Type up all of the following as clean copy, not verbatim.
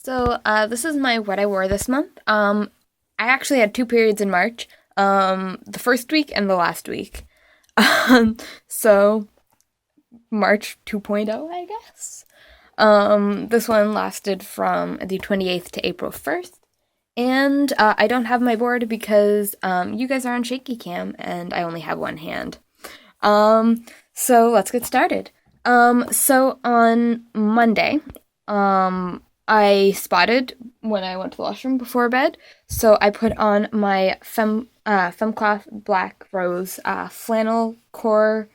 This is my what I wore this month. I actually had two periods in March. The first week and the last week. Um, so March 2.0, I guess. This one lasted from the 28th to April 1st. And I don't have my board because you guys are on shaky cam and I only have one hand. So let's get started. So on Monday, I spotted when I went to the washroom before bed, so I put on my Femcloth Black Rose flannel core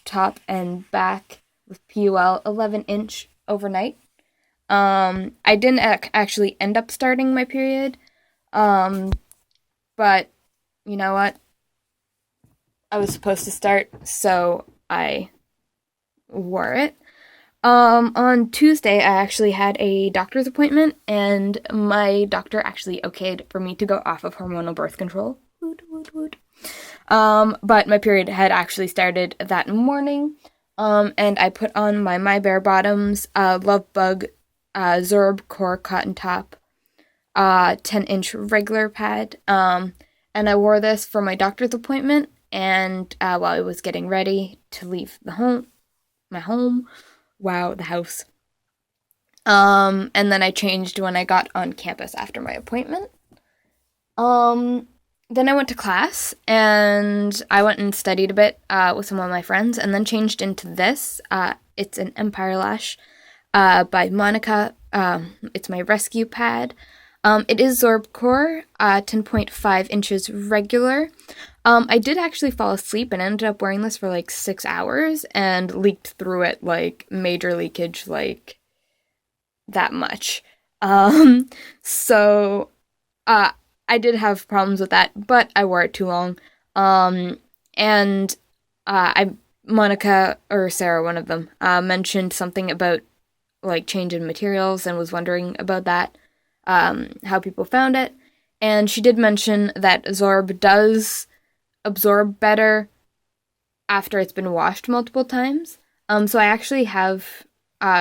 top and back with PUL 11-inch overnight. I didn't actually end up starting my period, but you know what? I was supposed to start, so I wore it. On Tuesday, I actually had a doctor's appointment, and my doctor actually okayed for me to go off of hormonal birth control. Woot, woot, woot. But my period had actually started that morning, and I put on my Bare Bottoms Love Bug Zorb Core Cotton Top 10-inch regular pad, and I wore this for my doctor's appointment, and while I was getting ready to leave my home. Wow, the house. And then I changed when I got on campus after my appointment. Then I went to class, and I went and studied a bit with some of my friends, and then changed into this. It's an Empire Lash by Monica. It's my rescue pad. It is Zorb Core, 10.5 inches regular. I did actually fall asleep and ended up wearing this for like 6 hours and leaked through it, like major leakage, like that much. So I did have problems with that, but I wore it too long. And Monica or Sarah, one of them, mentioned something about like change in materials and was wondering about that, how people found it. And she did mention that Zorb does absorb better after it's been washed multiple times. So I actually have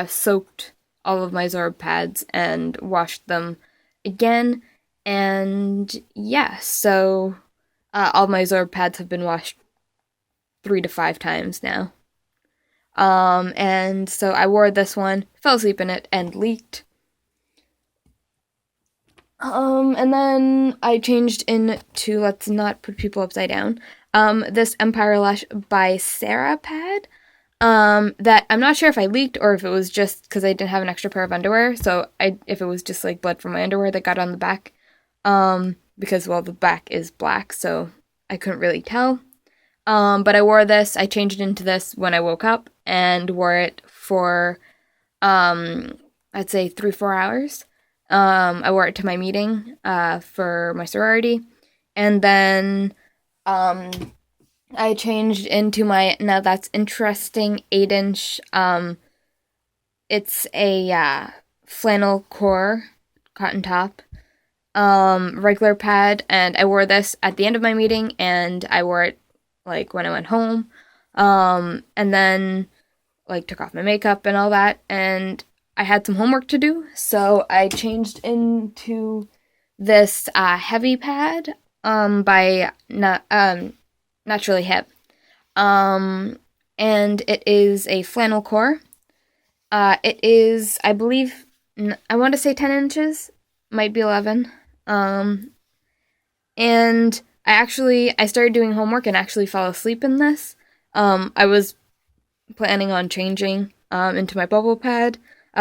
soaked all of my Zorb pads and washed them again. And yeah, so all my Zorb pads have been washed 3 to 5 times now. And so I wore this one, fell asleep in it, and leaked. And then I changed into, let's not put people upside down, this Empire Lash by Sarah pad, that I'm not sure if I leaked or if it was just because I didn't have an extra pair of underwear, so if it was just like blood from my underwear that got on the back, because, well, the back is black, so I couldn't really tell. But I wore this, I changed into this when I woke up, and wore it for, I'd say 3-4 hours. I wore it to my meeting for my sorority, and then I changed into my Now That's Interesting 8-inch. It's a flannel core cotton top, regular pad, and I wore this at the end of my meeting, and I wore it like when I went home, and then like took off my makeup and all that, and I had some homework to do, so I changed into this heavy pad by Naturally Hip. And it is a flannel core. It is, I believe, I want to say 10 inches, might be 11. And I started doing homework and actually fell asleep in this. I was planning on changing into my bubble pad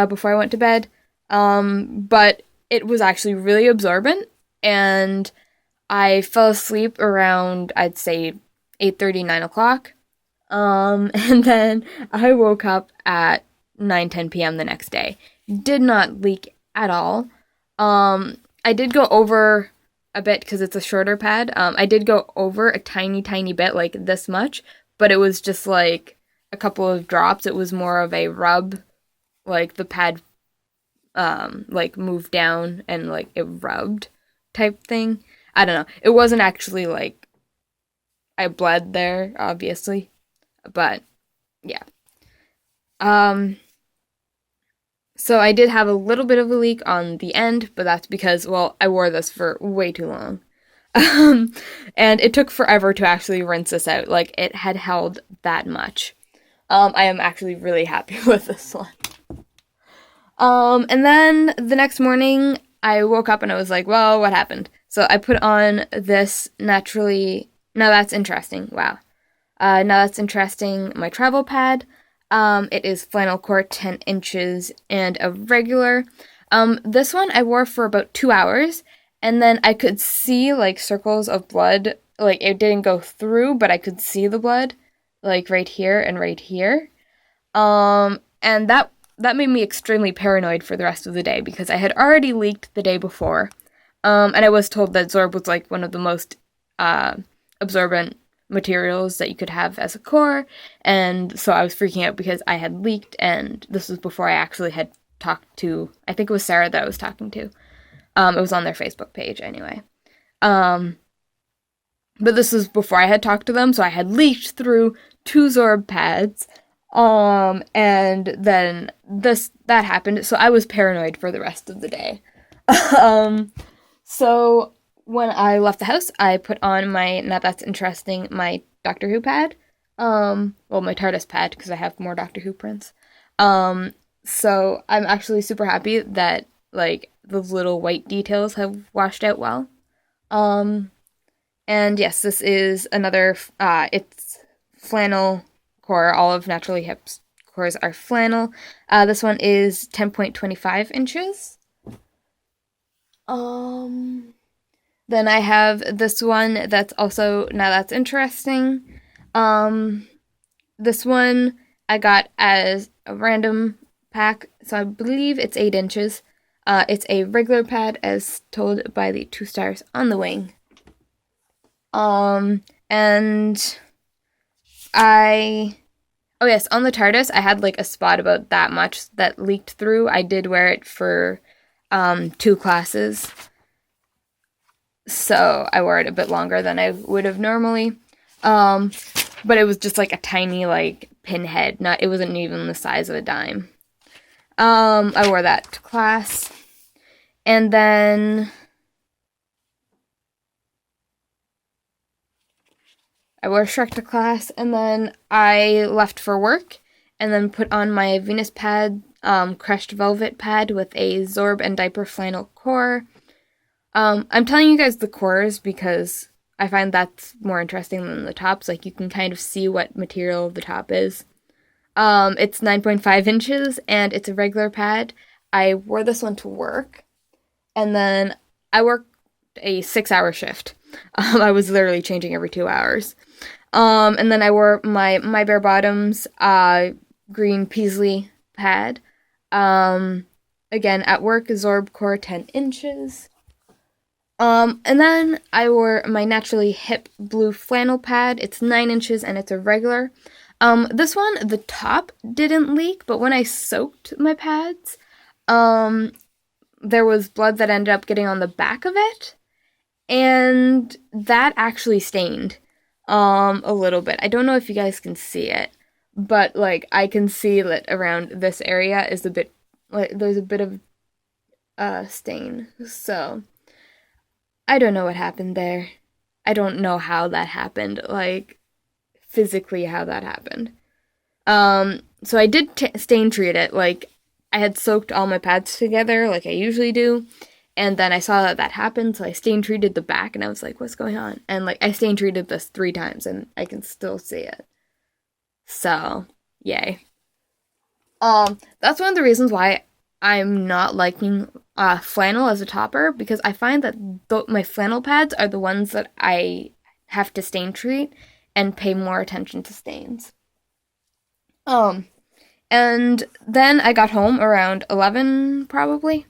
before I went to bed, but it was actually really absorbent, and I fell asleep around, I'd say, 8:30, 9 o'clock, and then I woke up at 9:10 p.m. the next day. Did not leak at all. I did go over a bit because it's a shorter pad. I did go over a tiny, tiny bit, like this much, but it was just like a couple of drops. It was more of a rub, like the pad like moved down and like it rubbed type thing. I don't know. It wasn't actually like I bled there, obviously, but yeah. So I did have a little bit of a leak on the end, but that's because, well, I wore this for way too long. And it took forever to actually rinse this out. Like, it had held that much. I am actually really happy with this one. And then the next morning, I woke up and I was like, well, what happened? So I put on this naturally. Now that's interesting. Wow. Now that's interesting. My travel pad. It is flannel core 10 inches and a regular. This one I wore for about 2 hours, and then I could see like circles of blood. Like it didn't go through, but I could see the blood, like right here and right here. And that made me extremely paranoid for the rest of the day because I had already leaked the day before. And I was told that Zorb was like one of the most absorbent materials that you could have as a core, and so I was freaking out because I had leaked, and this was before I actually had talked to, I think it was Sarah that I was talking to. It was on their Facebook page anyway. But this was before I had talked to them, so I had leaked through 2 Zorb pads. And then that happened, so I was paranoid for the rest of the day. So when I left the house, I put on now that's interesting, my Doctor Who pad. My TARDIS pad, because I have more Doctor Who prints. So I'm actually super happy that, like, those little white details have washed out well. And yes, this is another, it's flannel core. All of Naturally Hip's cores are flannel. This one is 10.25 inches. Then I have this one that's also, now that's interesting. This one I got as a random pack, so I believe it's 8 inches. It's a regular pad as told by the 2 stars on the wing. And oh yes, on the TARDIS, I had like a spot about that much that leaked through. I did wear it for 2 classes. So I wore it a bit longer than I would have normally. But it was just like a tiny like pinhead. It wasn't even the size of a dime. I wore that to class. And then I wore Shrek to class, and then I left for work, and then put on my Venus pad, crushed velvet pad with a Zorb and diaper flannel core. I'm telling you guys the cores because I find that's more interesting than the tops. Like, you can kind of see what material the top is. It's 9.5 inches, and it's a regular pad. I wore this one to work, and then I worked a 6-hour shift. I was literally changing every 2 hours. And then I wore my Bare Bottoms green Peasley pad. Again, at work, Zorb core 10 inches. And then I wore my Naturally Hip blue flannel pad. It's 9 inches and it's a regular. This one, the top didn't leak, but when I soaked my pads, there was blood that ended up getting on the back of it, and that actually stained a little bit. I don't know if you guys can see it, but like I can see that around this area is a bit, like, there's a bit of stain. So I don't know what happened there. I don't know how that happened, like physically how that happened. So I did stain treat it. Like, I had soaked all my pads together like I usually do, and then I saw that happened, so I stain treated the back, and I was like, what's going on? And like, I stain treated this 3 times, and I can still see it. So, yay. That's one of the reasons why I'm not liking flannel as a topper, because I find that my flannel pads are the ones that I have to stain treat and pay more attention to stains. And then I got home around 11, probably.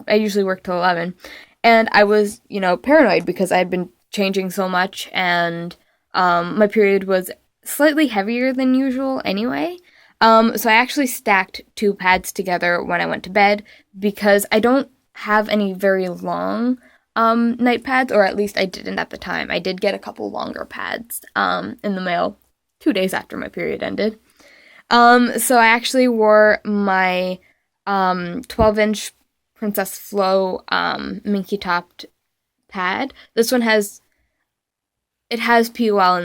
I usually work till 11. And I was, paranoid because I had been changing so much, and my period was slightly heavier than usual anyway. So I actually stacked 2 pads together when I went to bed because I don't have any very long night pads, or at least I didn't at the time. I did get a couple longer pads in the mail 2 days after my period ended. So I actually wore my 12-inch Princess Flow minky topped pad. This one has POL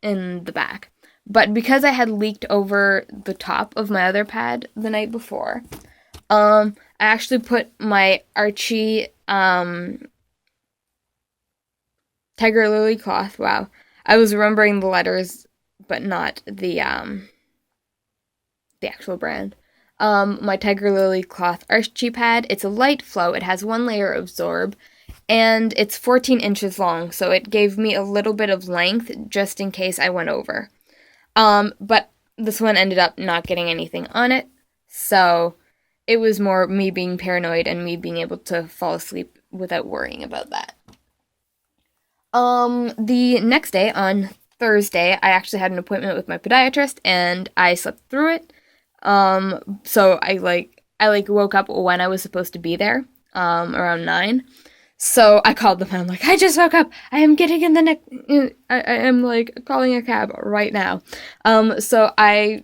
in the back. But because I had leaked over the top of my other pad the night before, I actually put my Archie Tiger Lily cloth. Wow. I was remembering the letters, but not the actual brand. My Tiger Lily cloth Archie pad. It's a light flow. It has one layer of Zorb, and it's 14 inches long, so it gave me a little bit of length just in case I went over. But this one ended up not getting anything on it, so it was more me being paranoid and me being able to fall asleep without worrying about that. The next day, on Thursday, I actually had an appointment with my podiatrist, and I slept through it. So I woke up when I was supposed to be there, around 9. So I called them and I'm like, I just woke up. I am getting in the next, I am like calling a cab right now. So I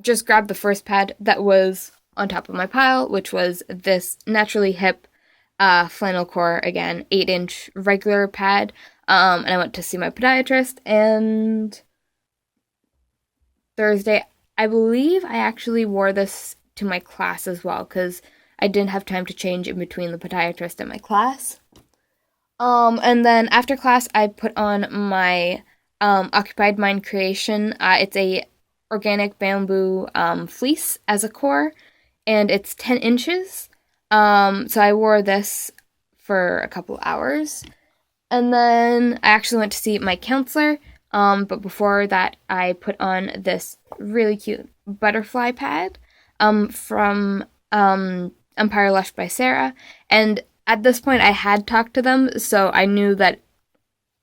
just grabbed the first pad that was on top of my pile, which was this Naturally Hip, flannel core, again, 8-inch regular pad. And I went to see my podiatrist, and Thursday, I believe I actually wore this to my class as well, because I didn't have time to change in between the podiatrist and my class. And then after class, I put on my Occupied Mind Creation. It's a organic bamboo fleece as a core, and it's 10 inches. So I wore this for a couple hours. And then I actually went to see my counselor. But before that, I put on this really cute butterfly pad from Empire Lush by Sarah. And at this point, I had talked to them, so I knew that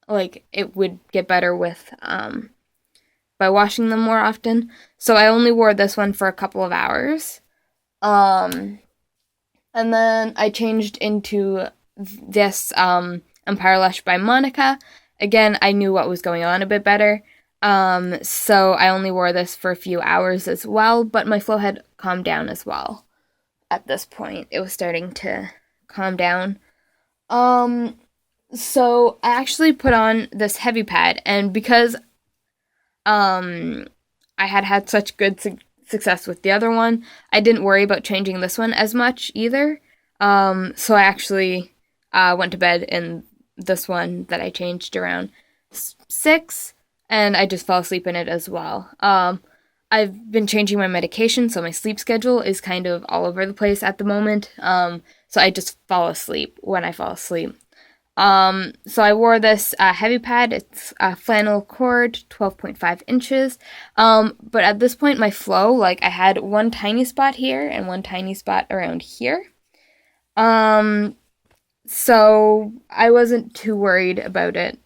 like it would get better with by washing them more often. So I only wore this one for a couple of hours. And then I changed into this Empire Lush by Monica. Again, I knew what was going on a bit better. So I only wore this for a few hours as well, but my flow had calmed down as well. At this point, it was starting to calm down. So I actually put on this heavy pad, and because I had such good success with the other one, I didn't worry about changing this one as much either. So I actually went to bed in this one that I changed around 6, and I just fell asleep in it as well. I've been changing my medication, so my sleep schedule is kind of all over the place at the moment. So I just fall asleep when I fall asleep. So I wore this heavy pad. It's a flannel cord, 12.5 inches. But at this point, my flow, like I had one tiny spot here and one tiny spot around here. So I wasn't too worried about it.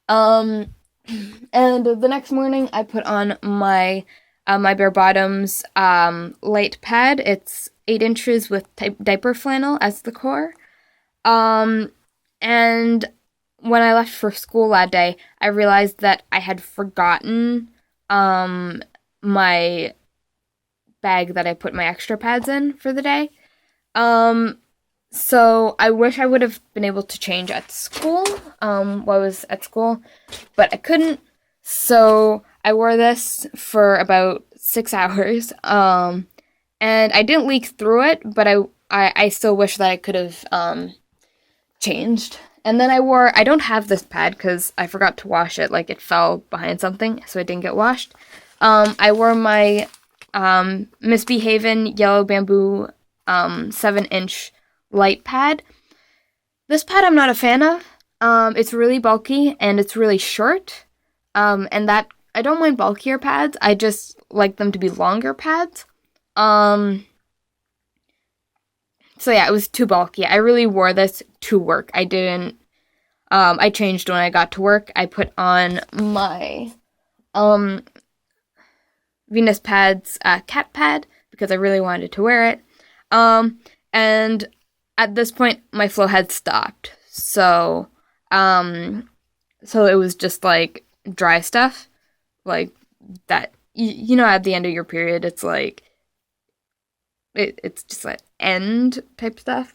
And the next morning, I put on my my bare bottoms light pad. It's 8 inches with diaper flannel as the core. And when I left for school that day, I realized that I had forgotten my bag that I put my extra pads in for the day. So I wish I would have been able to change at school, while I was at school, but I couldn't. So I wore this for about 6 hours, and I didn't leak through it, but I still wish that I could have changed. And then I don't have this pad because I forgot to wash it, like it fell behind something, so it didn't get washed. I wore my Misbehaven Yellow Bamboo 7-inch light pad. This pad I'm not a fan of. It's really bulky and it's really short. And that I don't mind bulkier pads. I just like them to be longer pads. So yeah, it was too bulky. I really wore this to work. I didn't. I changed when I got to work. I put on my Venus Pads cat pad because I really wanted to wear it. And at this point, my flow had stopped. So it was just like dry stuff, like that. You know, at the end of your period, it's like it's just like end type stuff.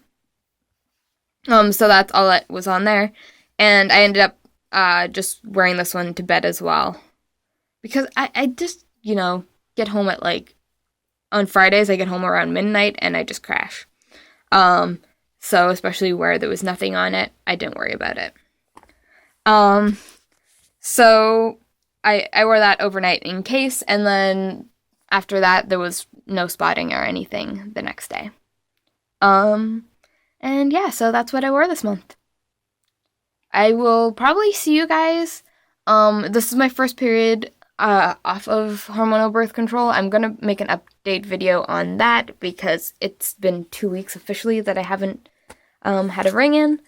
So that's all that was on there. And I ended up just wearing this one to bed as well. Because I just, get home at on Fridays, I get home around midnight and I just crash. So especially where there was nothing on it, I didn't worry about it. So I wore that overnight in case, and then after that, there was no spotting or anything the next day. And yeah, so that's what I wore this month. I will probably see you guys. This is my first period off of hormonal birth control. I'm gonna make an update video on that because it's been 2 weeks officially that I haven't had a ring in.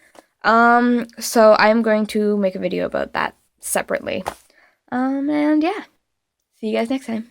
So I'm going to make a video about that separately. And yeah, see you guys next time.